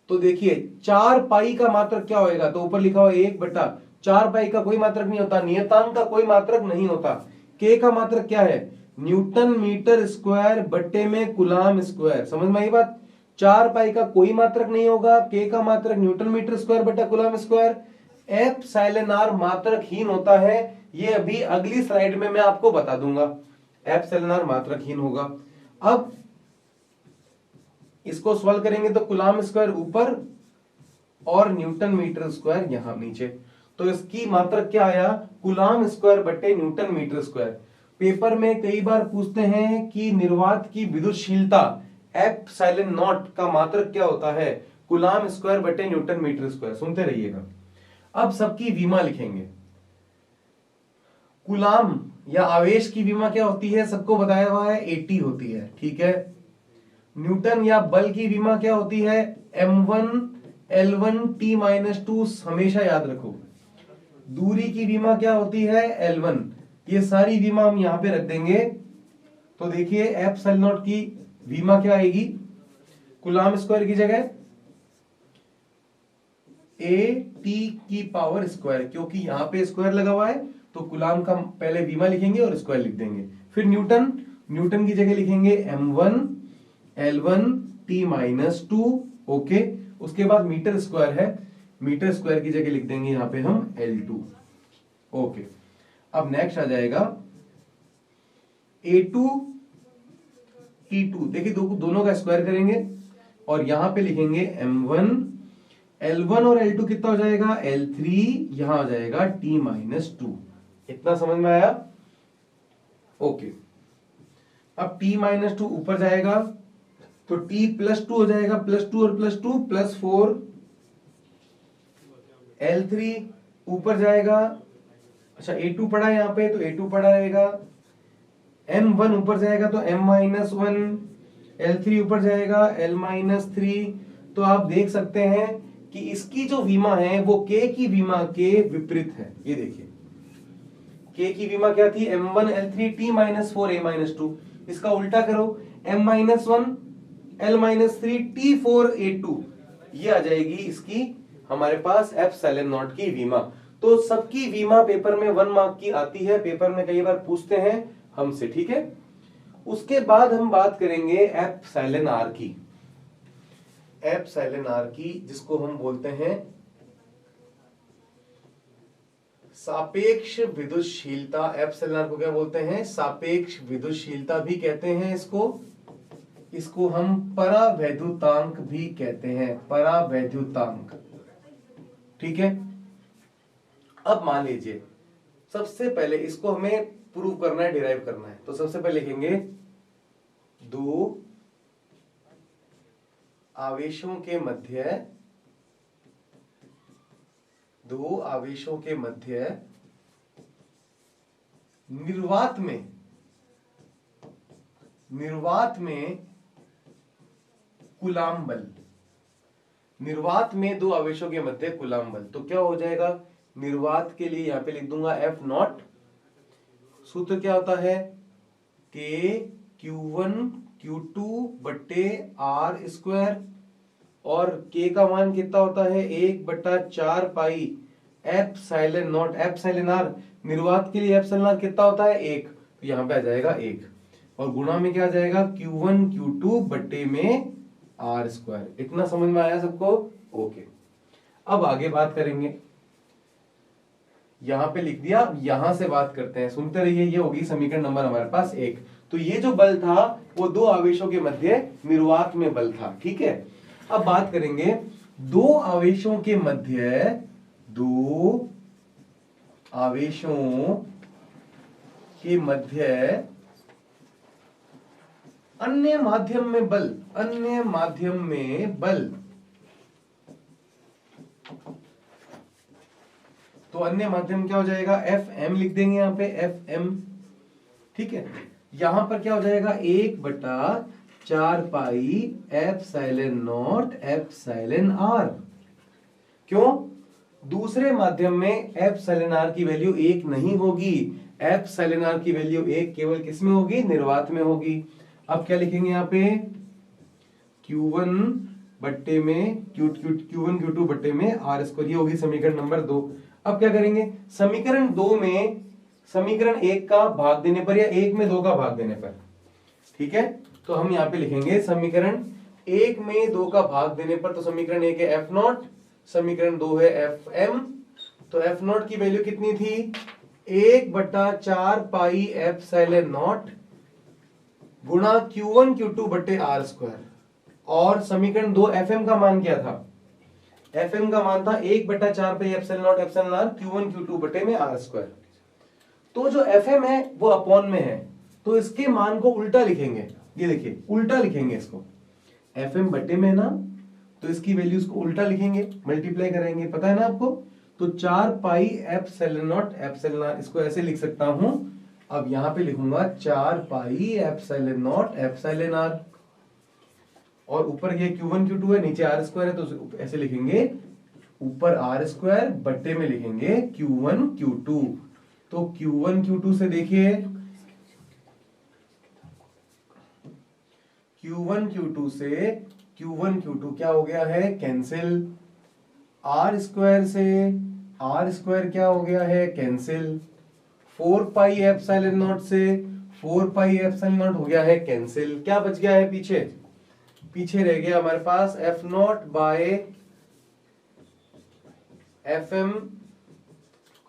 तो देखिए 4 पाई का मात्रक क्या होएगा? तो ऊपर लिखा हुआ 1/4 पाई का कोई मात्रक नहीं होता, नियतांक का कोई मात्रक नहीं होता। K का मात्रक क्या है? न्यूटन मीटर स्क्वायर बट्टे में कूलाम स्क्वायर। समझ में आई बात? 4 पाई का कोई मात्रक नहीं होगा, K का मात्रक न्यूटन मीटर स्क्वायर बट्टा कूलाम स्क्वायर। एप्सिलॉन r मात्रकहीन होता है, ये अभी अगली स्लाइड में मैं आपको बता दूंगा। एप्सिलॉन r मात्रकहीन होगा। अब इसको सॉल्व करेंगे तो कूलाम स्क्वायर ऊपर और न्यूटन मीटर स्क्वायर यहां नीचे। तो इसकी मात्रक क्या आया? कूलाम स्क्वायर बट्टे न्यूटन मीटर स्क्वायर। पेपर में कई बार पूछते हैं कि निर्वात की विद्युतशीलता एप्सिलॉन नॉट का मात्रक क्या होता है? कूलाम स्क्वायर बट्टे न्यूटन मीटर स्क्वायर। सुनते रहिएगा। अब सबकी विमा लिखेंगे। कूलाम या आवेश की विमा क्या होती है? सबको बताया हुआ है, AT होती है, ठीक है। न्यूटन या बल की विमा क्या होती है? M1L1T-2। हमेशा याद रखो। दूरी की विमा क्या होती है? L1। ये सारी विमा हम यहां पे रख देंगे। तो देखिए एप्सिलॉन नॉट की विमा क्या आएगी? कूलाम स्क्वायर की जगह AT स्क्वायर, क्योंकि यहां पे स्क्वायर लगा हुआ है तो कूलाम का पहले विमा लिखेंगे और स्क्वायर लिख देंगे। फिर न्यूटन की जगह लिखेंगे M1L1T-2। ओके, उसके बाद मीटर स्क्वायर है, मीटर स्क्वायर की जगह लिख देंगे यहां पे हम L2। ओके, अब नेक्स्ट आ जाएगा A2T2। देखिए दोनों का स्क्वायर करेंगे और यहां पे लिखेंगे M1 L1 और L2 कितना हो जाएगा, L3 यहां हो जाएगा T-2। इतना समझ में आया? ओके। अब T-2 ऊपर जाएगा तो T+2 हो जाएगा, +2 और +2 +4। L3 ऊपर जाएगा, अच्छा A2 पड़ा है यहां पे तो A2 पड़ा रहेगा। M1 ऊपर जाएगा तो M-1, L3 ऊपर जाएगा L-3। तो आप देख सकते हैं कि इसकी जो विमा है वो K की विमा के विपरीत है। ये देखिए K की विमा क्या थी, M1 L3 T-4 A-2। इसका उल्टा करो, M-1 L-3 T4 A2। ये आ जाएगी इसकी हमारे पास ε0 की विमा। तो सबकी विमा पेपर में 1 मार्क की आती है, पेपर में कई बार पूछते हैं हमसे, ठीक है। उसके बाद हम बात करेंगे εr की, εr की, जिसको हम बोलते हैं सापेक्ष विद्युतशीलता। εr को क्या बोलते हैं, सापेक्ष विद्युतशीलता भी कहते हैं इसको हम परावैद्युतांक भी कहते हैं, परावैद्युतांक, ठीक है। अब मान लीजिए सबसे पहले इसको हमें प्रूव करना है, डिराइव करना है, तो सबसे पहले लिखेंगे दो आवेशों के मध्य निर्वात में कूलाम बल। निर्वात में दो आवेशों के मध्य कूलाम बल, तो क्या हो जाएगा, निर्वात के लिए यहां पे लिख दूंगा F0। सूत्र क्या होता है, K Q1 Q2 बट्टे R², और K का मान कितना होता है, 1/4 पाई ε0। εr निर्वात के लिए εr कितना होता है, 1, तो यहां पे आ जाएगा 1, और गुणा में क्या आ जाएगा, Q1 Q2 बट्टे में R²। इतना समझ में आया सबको? ओके। अब आगे बात करेंगे, यहां पे लिख दिया, अब यहां से बात करते हैं, सुनते रहिए। ये होगी समीकरण नंबर हमारे पास 1। तो ये जो बल था वो दो आवेशों के मध्य निर्वात में बल था, ठीक है। अब बात करेंगे दो आवेशों के मध्य अन्य माध्यम में बल, तो अन्य माध्यम क्या हो जाएगा, Fm लिख देंगे यहां पे, Fm, ठीक है। यहां पर क्या हो जाएगा, 1/4 पाई ε0 εr। क्यों, दूसरे माध्यम में εr की वैल्यू 1 नहीं होगी, εr की वैल्यू 1 केवल किसमें होगी, निर्वात में होगी। अब क्या लिखेंगे यहाँ पे, Q1 बट्टे में Q1 Q2 बट्टे में R², ये होगी समीकरण नंबर 2। अब क्या करेंगे, समीकरण 2 में समीकरण 1 का भाग देने पर या 1 में 2 का भाग देने पर, ठीक है। तो हम यहाँ पे लिखेंगे समीकरण 1 में 2 का भाग देने पर, तो समीकरण 1 है F0, समीकरण 2 है Fm। तो F0 की वैल्यू कितनी थी, 1/4 पाई ε0 गुणा Q1 Q2 बट्टे R², और समीकरण 2 Fm का मान क्या था, Fm का मान था 1/4 पाई ε0 Q1 Q2 बट्टे में R²। तो जो Fm है वो अपॉन में है, तो इसके मान को उल्टा लिखेंगे, ये देखिए उल्टा लिखेंगे इसको, Fm बट्टे में है ना, तो इसकी वैल्यूज को उल्टा लिखेंगे, मल्टीप्लाई करेंगे, पता है ना आपको। तो 4 पाई ε0 इसको ऐसे लिख सकता हूं। अब यहां पे लिखूंगा 4 पाई ε0 और ऊपर ये Q1 Q2 है, नीचे R² है, तो ऐसे लिखेंगे, ऊपर R² बट्टे में लिखेंगे Q1 Q2। तो Q1 Q2 से देखिए, Q1 Q2 से Q1 Q2 क्या हो गया है, कैंसिल। R² से R² क्या हो गया है, कैंसिल। 4 पाई ε0 से 4 पाई ε0 हो गया है कैंसिल। क्या बच गया है पीछे, पीछे रह गया हमारे पास F0 बाय Fm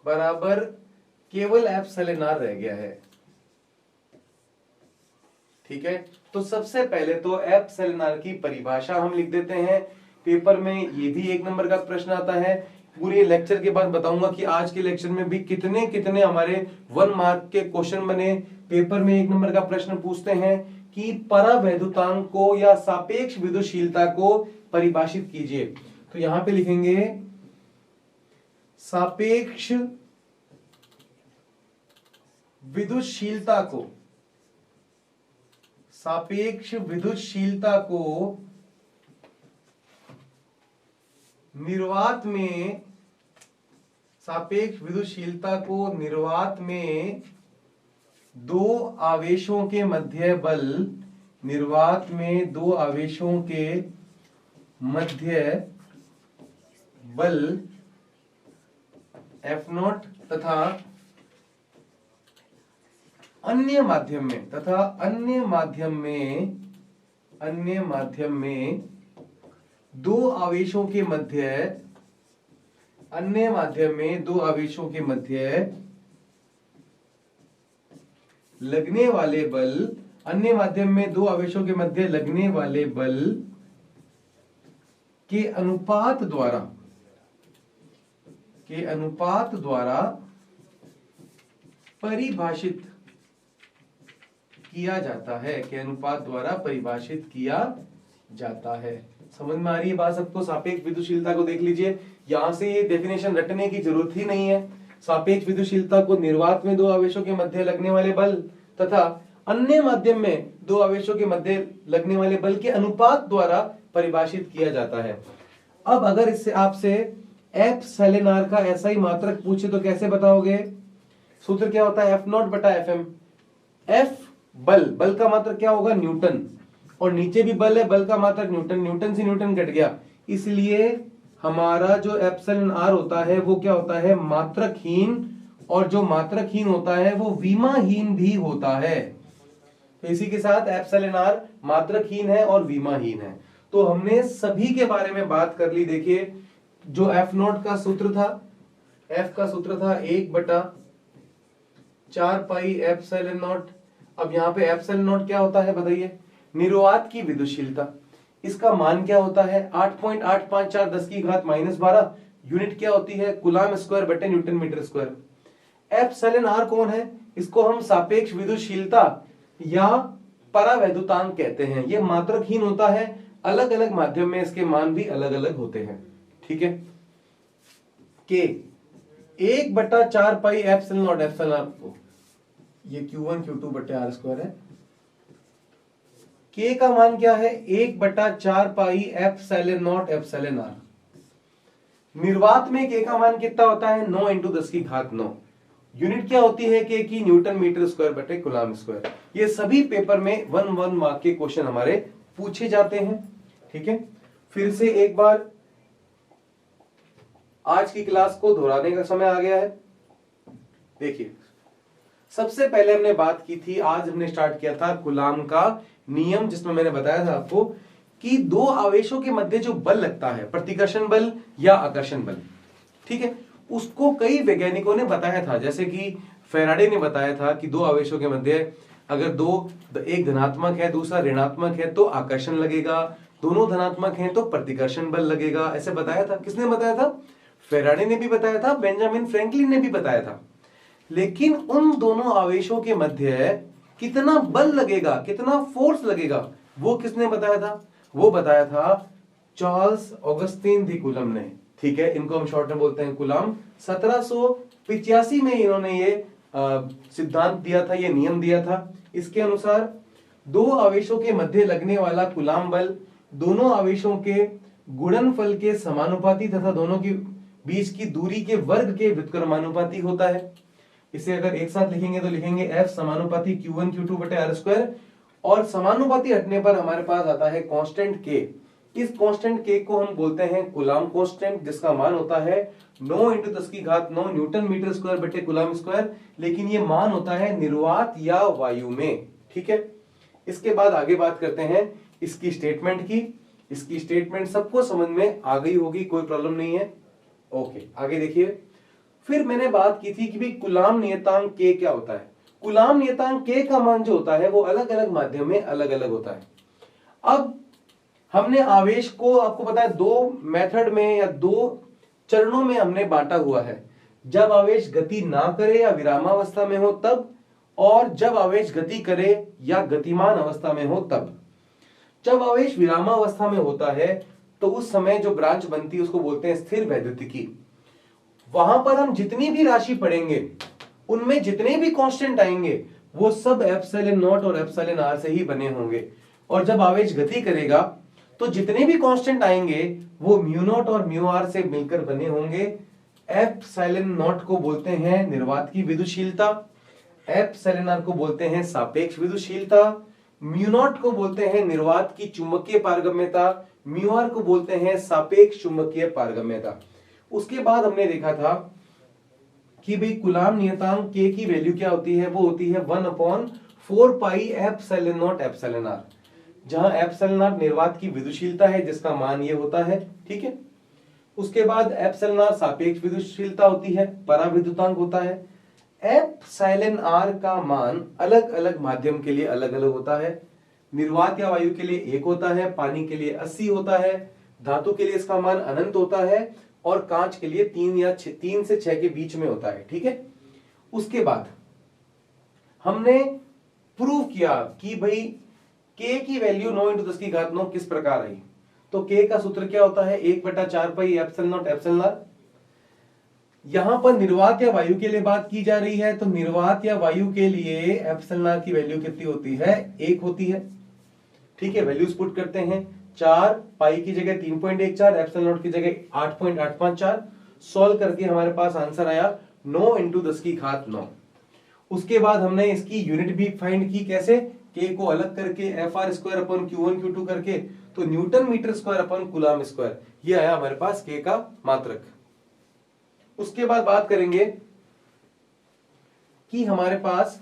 बराबर केवल εr रह गया है, ठीक है। तो सबसे पहले तो εr की परिभाषा हम लिख देते हैं पेपर में ये भी 1 नंबर का प्रश्न आता है। पूरे लेक्चर के बाद बताऊंगा कि आज के लेक्चर में भी कितने कितने हमारे 1 मार्क के क्वेश्चन बने, पेपर में 1 नंबर का प्रश्न पूछते हैं कि परावैद्युतांक को या सापेक्ष विद्युतशीलता को परिभाषित कीजिए। तो यहां पे लिखेंगे सापेक्ष विद्युतशीलता को, सापेक्ष विद्युतशीलता को निर्वात में, सापेक्ष विद्युतशीलता को निर्वात में दो आवेशों के मध्य बल, निर्वात में दो आवेशों के मध्य बल F0 तथा अन्य माध्यम में, तथा अन्य माध्यम में दो आवेशों के मध्य, अन्य माध्यम में दो आवेशों के मध्य लगने वाले बल, अन्य माध्यम में दो आवेशों के मध्य लगने वाले बल के अनुपात द्वारा परिभाषित किया जाता है, के अनुपात द्वारा परिभाषित किया जाता है। समझ में आ रही है बात सबको? सापेक्ष विद्युतशीलता को देख लीजिए, यहां से ये डेफिनेशन रटने की जरूरत ही नहीं है। सापेक्ष विद्युतशीलता को निर्वात में दो आवेशों के मध्य लगने वाले बल तथा अन्य माध्यम में दो आवेशों के मध्य लगने वाले बल के अनुपात द्वारा परिभाषित किया जाता है। अब अगर इससे आपसे एप्सिलॉन आर का ऐसा ही मात्रक पूछे तो कैसे बताओगे? सूत्र क्या होता है? F0 बटा Fm। F बल का मात्रक क्या होगा? न्यूटन, और नीचे भी बल है, बल का मात्रक न्यूटन, न्यूटन से न्यूटन कट गया, इसलिए हमारा जो एप्सिलॉन आर होता है वो क्या होता है? मात्रकहीन, और जो मात्रकहीन होता है वो विमाहीन भी होता है। तो इसी के साथ एप्सिलॉन आर मात्रकहीन है और विमाहीन है। तो हमने सभी के बारे में बात कर ली। देखिए जो F0 का सूत्र था, F का सूत्र था 1/4 पाई एप्सिलॉन नॉट। अब यहाँ पे एप्सिलॉन नॉट क्या होता है बताइए? निर्वात की विद्युतशीलता। इसका मान क्या होता है? 8.854 10 की घात -12। यूनिट क्या होती है? कूलम स्क्वायर बटे newton metre square. Epsilon R कौन है? इसको हम सापेक्ष विद्युतशीलता या परावैद्युतांक कहते हैं। ये मात्रकहीन होता है, अलग अलग माध्यम में इसके मान भी अलग अलग होते हैं। ठीक है, के 1/4 pi epsilon naught, epsilon R को ये Q1 Q2 बटे R स्क्वायर है। के का मान क्या है? 1/4 pi epsilon naught epsilon R. निर्वात में के का मान कितना होता है? 9 × 10 की घात 9। यूनिट क्या होती है के की? न्यूटन मीटर स्क्वायर बटे कूलम स्क्वायर। ये सभी पेपर में 1 मार्क के क्वेश्चन हमारे पूछे जाते हैं। ठीक है, फिर से एक बार आज की क्लास को दोहराने का समय आ गया है। देखिए सबसे पहले हमने बात की थी, आज हमने स्टार्ट किया था कूलम का नियम, जिसमें मैंने बताया था आपको कि दो आवेशों के मध्य जो बल लगता है, प्रतिकर्षण बल या आकर्षण बल, ठीक है, उसको कई वैज्ञानिकों ने बताया था। जैसे कि फैराडे ने बताया था कि दो आवेशों के मध्य अगर एक धनात्मक है दूसरा ऋणात्मक है तो आकर्षण लगेगा, दोनों धनात्मक हैं तो प्रतिकर्षण बल लगेगा। ऐसे बताया था। किसने बताया था? फैराडे ने भी बताया था, बेंजामिन फ्रैंकलिन ने भी बताया था। लेकिन उन दोनों आवेशों के मध्य कितना बल लगेगा, कितना फोर्स लगेगा, वो किसने बताया था? वो बताया था चार्ल्स ऑगस्टीन दी कूलम ने। ठीक है, इनको हम शॉर्ट में बोलते हैं कूलम। 1785 में इन्होंने ये सिद्धांत दिया था, ये नियम दिया था। इसके अनुसार दो आवेशों के मध्य लगने वाला कूलम बल दोनों आवेशों के गुणनफल के समानुपाती तथा दोनों के बीच की दूरी के वर्ग के व्युत्क्रमानुपाती होता है। इसे अगर एक साथ लिखेंगे तो लिखेंगे F समानुपाती Q1 Q2 बटे R स्क्वायर, और समानुपाती हटने पर हमारे पास आता है कांस्टेंट K। इस कांस्टेंट K को हम बोलते हैं कूलम कांस्टेंट, जिसका मान होता है 9 × 10 की घात 9 न्यूटन मीटर स्क्वायर बटे कूलम स्क्वायर। लेकिन ये मान होता है निर्वात या वायु में। ठीक है, इसके बाद आगे बात करते हैं इसकी स्टेटमेंट की। इसकी स्टेटमेंट सबको समझ में आ गई होगी, कोई प्रॉब्लम नहीं है। ओके, आगे देखिए। फिर मैंने बात की थी कि भाई कूलम नियतांक K क्या होता है। कूलम नियतांक K का मान जो होता है वो अलग अलग माध्यम में अलग अलग होता है। अब हमने आवेश को आपको पता है दो मेथड में या दो चरणों में हमने बांटा हुआ है। जब आवेश गति ना करे या विरामावस्था में हो तब, और जब आवेश गति करे या गतिमान अवस्था में हो तब। जब आवेश विरामावस्था में होता है तो उस समय जो ब्रांच बनती है उसको बोलते हैं स्थिर वैद्युतिकी। वहां पर हम जितनी भी राशि पढ़ेंगे उनमें जितने भी कांस्टेंट आएंगे वो सब एप्सिलॉन नॉट और एप्सिलॉन आर से ही बने होंगे। और जब आवेश गति करेगा तो जितने भी कांस्टेंट आएंगे वो म्यू नॉट और म्यू आर से मिलकर बने होंगे। एप्सिलॉन नॉट को बोलते हैं निर्वात की विद्युतशीलता, एप्सिलॉन आर को बोलते हैं सापेक्ष विद्युतशीलता, म्यू नॉट को बोलते हैं निर्वात की चुंबकीय पारगम्यता, म्यू आर को बोलते हैं सापेक्ष चुंबकीय पारगम्यता। उसके बाद हमने देखा था कि भाई कूलाम नियतांक K की वैल्यू क्या होती है, वो होती है 1/4 pi epsilon naught epsilon R, जहां एप्सिलॉन आर निर्वात की विद्युतशीलता है जिसका मान ये होता है, ठीक है। उसके बाद एप्सिलॉन आर सापेक्ष विद्युतशीलता होती है, पराविद्युतांक होता है। एप्सिलॉन आर का मान अलग अलग माध्यम के लिए अलग अलग होता है। निर्वात या वायु के लिए 1 होता है, पानी के लिए 80 होता है, धातु के लिए इसका मान अनंत होता है, और कांच के लिए 3 से 6 के बीच में होता है, ठीक है। उसके बाद हमने प्रूव किया कि भाई K की वैल्यू 9 × 10⁹ किस प्रकार आई। तो K का सूत्र क्या होता है, 1/4 pi epsilon naught epsilon R. यहां पर निर्वात या वायु के लिए बात की जा रही है, तो निर्वात या वायु के लिए एप्सिलॉन आर की वैल्यू कितनी होती है, 1 होती है, ठीक है। वैल्यूज पुट करते हैं, 4 पाई की जगह 3.14, एप्सिलॉन नॉट की जगह 8.854। सॉल्व करके हमारे पास आंसर आया 9 × 10⁹। उसके बाद हमने इसकी यूनिट भी फाइंड की, कैसे, K को अलग करके Fr²/Q1 Q2 करके, तो newton metre square coulomb square, ये आया हमारे पास K का मात्रक। उसके बाद बात करेंगे कि हमारे पास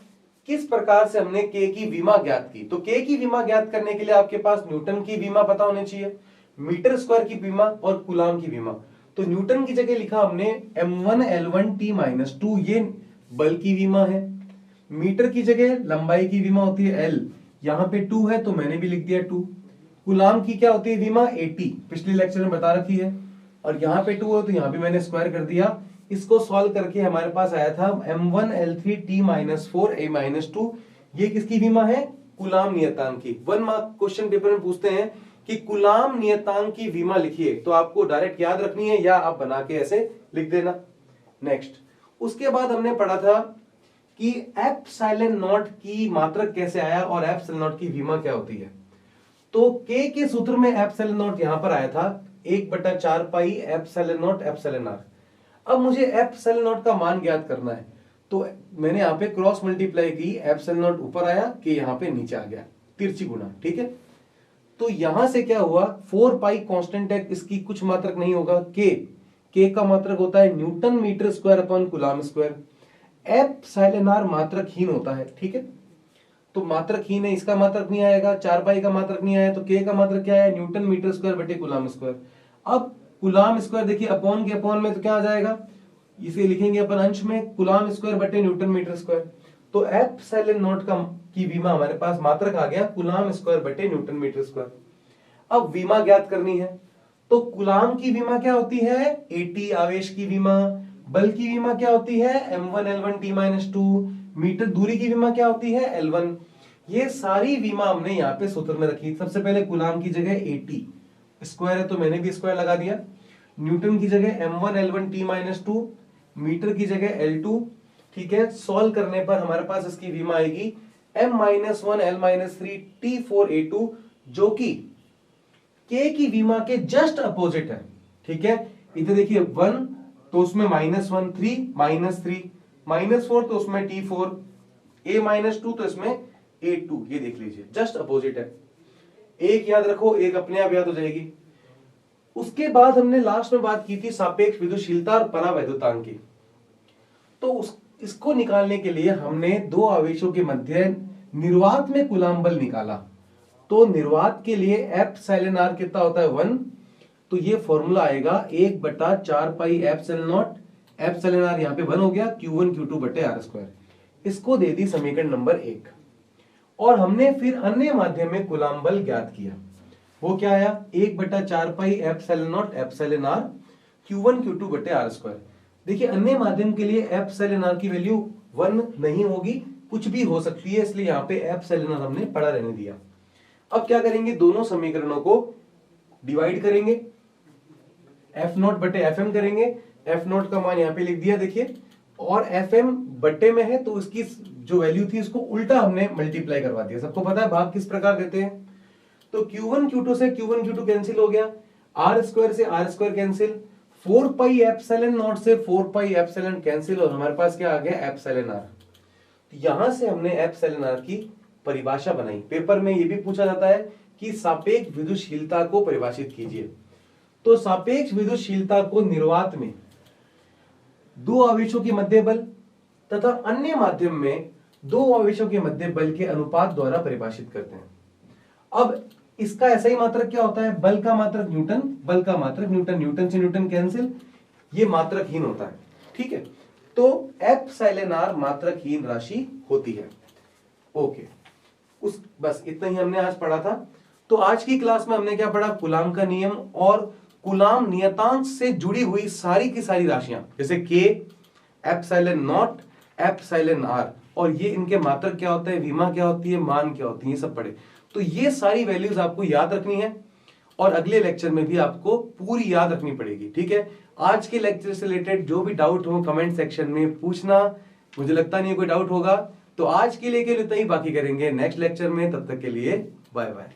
किस प्रकार से हमने K की विमा ज्ञात की। तो K की विमा ज्ञात करने के लिए आपके पास न्यूटन की विमा पता होनी चाहिए, मीटर स्क्वायर की विमा और कूलाम की विमा। तो न्यूटन की जगह लिखा हमने m1L1T-2, ये बल की विमा है। मीटर की जगह लंबाई की विमा होती है L, यहां पे 2 है तो मैंने भी लिख दिया 2। कूलाम की क्या होती है विमा, 80, पिछले लेक्चर में बता रखी है, और यहां पे 2 है तो यहां भी मैंने स्क्वायर कर दिया। इसको सॉल्व करके हमारे पास आया था m1L3T-4A-2, ये किसकी विमा है, कूलाम नियतांक की। 1 मार्क क्वेश्चन पेपर में पूछते हैं कि कूलाम नियतांक की विमा लिखिए, तो आपको डायरेक्ट याद रखनी है या आप बना के ऐसे लिख देना। नेक्स्ट, उसके बाद हमने पढ़ा था कि एप्सिलॉन नॉट की मात्रक कैसे आया और एप्सिलॉन नॉट की विमा क्या होती है। तो K के सूत्र में एप्सिलॉन नॉट यहां पर आया था 1/4 pi epsilon naught epsilon R. अब मुझे एप्सिलॉन नॉट का मान ज्ञात करना है, तो मैंने यहां पे क्रॉस मल्टीप्लाई की, एप्सिलॉन नॉट ऊपर आया, K यहां पे नीचे आ गया, तिरछी गुणा, ठीक है। तो यहां से क्या हुआ, 4 पाई कांस्टेंट है, इसकी कुछ मात्रक नहीं होगा, K का मात्रक होता है newton metre square coulomb square. Epsilon R मात्रकहीन होता है, ठीक है, तो मात्रकहीन है, इसका मात्रक नहीं आएगा, 4 पाई का मात्रक नहीं आया, तो K का मात्रक क्या है, newton metre square coulomb square. अब कूलाम स्क्वायर देखिए अपॉन के अपॉन में तो क्या आ जाएगा, इसे लिखेंगे अपन अंश में, coulomb square newton metre square. तो एप्सिलॉन नॉट की विमा हमारे पास मात्रक आ गया coulomb square newton metre square. अब विमा ज्ञात करनी है, तो कूलाम की विमा क्या होती है, 80 आवेश की विमा। बल की विमा क्या होती है, m1L1T-2। मीटर दूरी की विमा क्या होती है, L1। ये सारी विमा हमने यहाँ पे सूत्र में रखी। सबसे पहले कूलाम की जगह 80, स्क्वायर है तो मैंने भी स्क्वायर लगा दिया। न्यूटन की जगह m1L1T-2, मीटर की जगह L2, ठीक है। सॉल्व करने पर हमारे पास इसकी विमा आएगी m-1L-3T4A2, जो कि K की विमा के जस्ट अपोजिट है, ठीक है। इधर देखिए 1 तो उसमें -1, 3, -3, -4 तो उसमें T4, A-2 तो इसमें A2, ये देख लीजिए जस्ट अपोजिट है। एक याद रखो, एक अपने आप याद हो जाएगी। उसके बाद हमने लास्ट में बात की थी सापेक्ष विद्युतशीलता और परावैद्युतांक की। तो इसको निकालने के लिए हमने दो आवेशों के मध्य निर्वात में कूलाम बल निकाला। तो निर्वात के लिए एप्सिलॉन आर कितना होता है, 1, तो ये फॉर्मूला आएगा 1/4 pi epsilon naught, epsilon R यहाँ पे 1 हो गया, Q1 Q2/r²। इसको दे दी समीकरण नंबर 1। और हमने फिर अन्य माध्यम में कूलाम बल ज्ञात किया, वो क्या आया 1/4 pi epsilon naught epsilon R Q1 Q2 बटे आर स्क्वायर। देखिए अन्य माध्यम के लिए एप्सिलॉन आर की वैल्यू 1 नहीं होगी, कुछ भी हो सकती है, इसलिए यहाँ पे एप्सिलॉन आर हमने पड़ा रहने दिया। अब क्या करेंगे, दोनों समीकरणों को डिवाइड करेंगे, एफ नॉट बटे एफ एम करेंगे। एफ नॉट का मान यहाँ पे लिख दिया देखिए, और एफ एम बटे में है तो इसकी जो वैल्यू थी इसको उल्टा हमने मल्टीप्लाई करवा दिया। सबको पता है भाग किस प्रकार देते हैं, तो Q1 Q2 से Q1 Q2 कैंसिल हो गया, आर स्क्वायर से R square cancel, 4 pi epsilon naught से 4 पाई एप्सिलॉन कैंसिल, और हमारे पास क्या आ गया एप्सिलॉन आर। यहां से हमने एप्सिलॉन आर की परिभाषा बनाई। पेपर में यह भी पूछा जाता है कि सापेक्ष विद्युतशीलता को परिभाषित कीजिए। तो सापेक्ष विद्युतशीलता को निर्वात में दो आवेशों के मध्य बल तथा अन्य माध्यम में दो आवेशों के मध्य बल के अनुपात द्वारा परिभाषित करते हैं। अब इसका ऐसा ही मात्रक क्या होता है, बल का मात्रक न्यूटन, बल का मात्रक न्यूटन, न्यूटन से न्यूटन कैंसिल, ये मात्रकहीन होता है। ठीक है, तो एप्सिलॉन आर मात्रकहीन राशि होती है। ओके, बस इतना ही हमने आज पढ़ा था। तो आज की क्लास में हमने क्या पढ़ा, कूलाम का नियम और कूलाम नियतांक से जुड़ी हुई सारी की सारी राशियां, जैसे के, एप्सिलॉन नॉट, एप्सिलॉन आर, और ये इनके मात्रक क्या होते हैं, विमा क्या होती है, मान क्या होती है, ये सब पढ़े। तो ये सारी वैल्यूज आपको याद रखनी है और अगले लेक्चर में भी आपको पूरी याद रखनी पड़ेगी। ठीक है, आज के लेक्चर से रिलेटेड जो भी डाउट हो कमेंट सेक्शन में पूछना, मुझे लगता नहीं है कोई डाउट होगा। तो आज के लिए इतना ही, बाकी करेंगे नेक्स्ट लेक्चर में। तब तक के लिए बाय बाय।